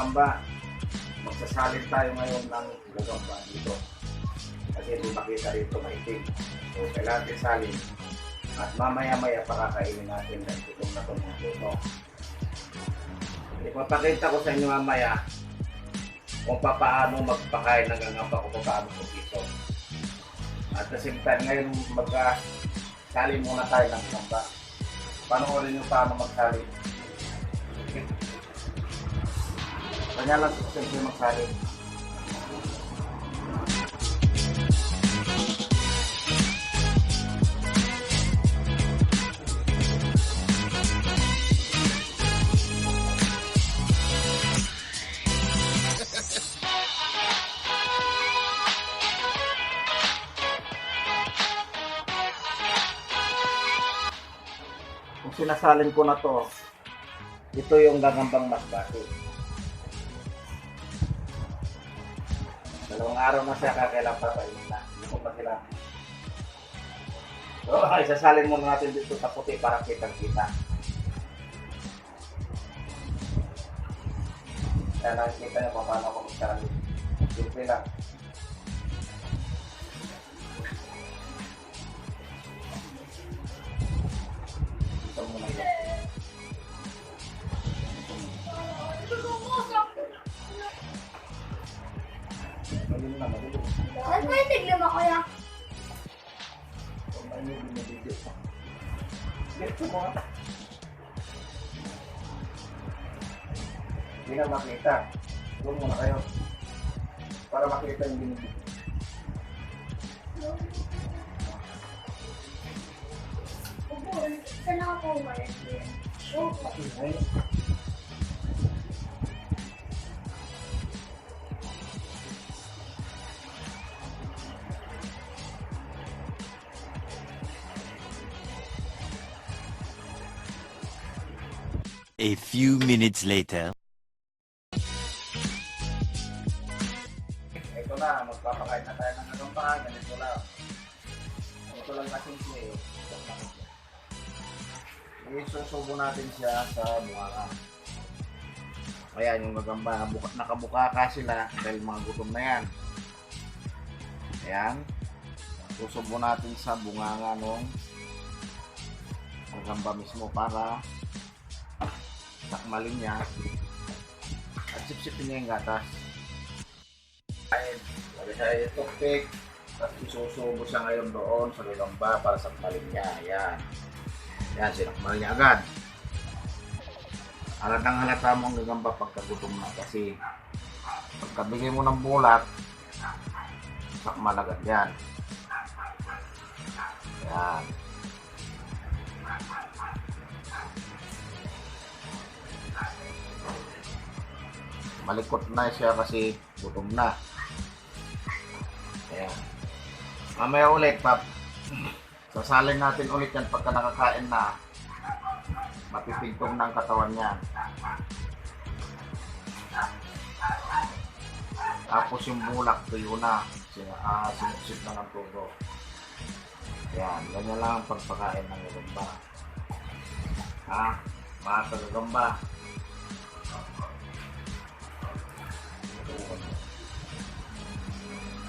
gagamba. Magsasalin tayo ngayon ng gagamba dito. Kasi hindi makita rito maitim. So, kailangan natin salin. At mamaya-maya pakakainin natin ng tutong na itong luto. Ipapakita ko sa inyo mamaya kung paano magpakain ng gagamba, kung paano pagkiso. At the same time, ngayon magsalin muna tayo ng gagamba. Panoorin nyo paano magsalin. Okay. Kanya lang siyempre magsalin. Kung sinasalin ko na to, ito yung gagambang masbate. Dalawang araw na siya, kakailang papainin na. Hindi ko pa sila. So, isasalin muna natin dito sa puti para kitang-kita. Kaya nakikita nyo paano ako magsalin. Simple lang. Ito muna yan. Mali na, mali. Saan pa yung tiglim ako ya? Dito mo ata. Hindi na makita. Doon muna kayo. Para makita yung binibig. Opo, saan ako umalis din? Okay. A few minutes later. Ito na, magpapakain na tayo ng anong pa. Ganito lang. Ito lang na simple. Isusubo natin siya sa bunganga. Ayan yung gagamba. Nakabuka sila dahil mga gutom na yan. Ayan. Susubo natin sa bunganga ng gagamba mismo para takmalin niya at sipsipin niya yung gatas. Ayan. Lagi siya yung toothpick. Tapos isusubo siya ngayon doon sa gagamba para sakmalin niya. Ayan. Yan, sinakmal niya agad. Halatang halata mo ang gagamba pagkagutom na kasi pagkabigay mo ng bulat, sakmal agad yan. Yan. Malikot na siya kasi gutom na. Ayan. Mamaya ulit, Pap. Sasalin natin ulit yan pagka nakakain na. Mapipigtong ng katawan niya. Tapos yung bulak, tuyo na. Sinusip na ng tubo. Yan, ganyan lang ang pagpakain ng gagamba. Ha? Mga kagagamba.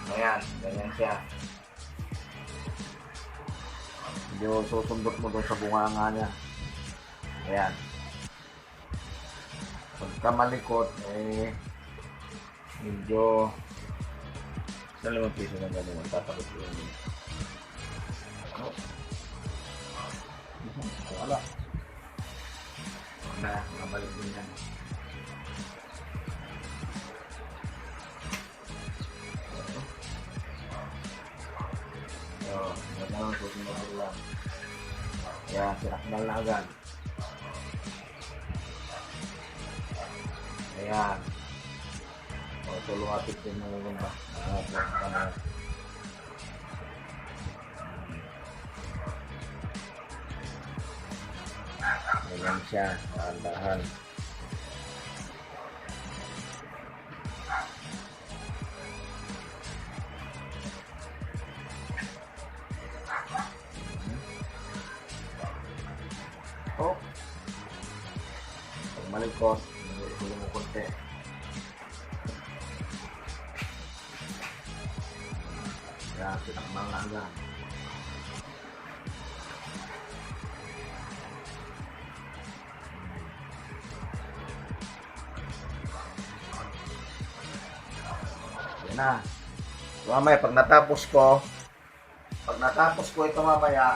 Ayan, ganyan siya. Medyo susundot mo doon sa bunganga niya. Ayan. Pagka malikot, medyo sa 5 piso na gano'n, tatakot yun. Wala. Wala, nabalik din yan. So, gano'n, susunod lang. Ayan, sinakmal na agad. Ayan. O, ito lumapit din na lang ba? Ayan siya, dahan-dahan. Oh. Pag malikot, malikot mo konti. Kaya pinakmangan. Yan na. So, mamaya, pag natapos ko ito mamaya,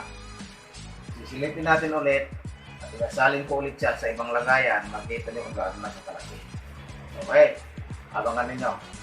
sisilipin natin ulit at isasalin ko ulit siya sa ibang lagayan. Makita nyo kung gaano na sa kalaki. Okay, abangan ninyo.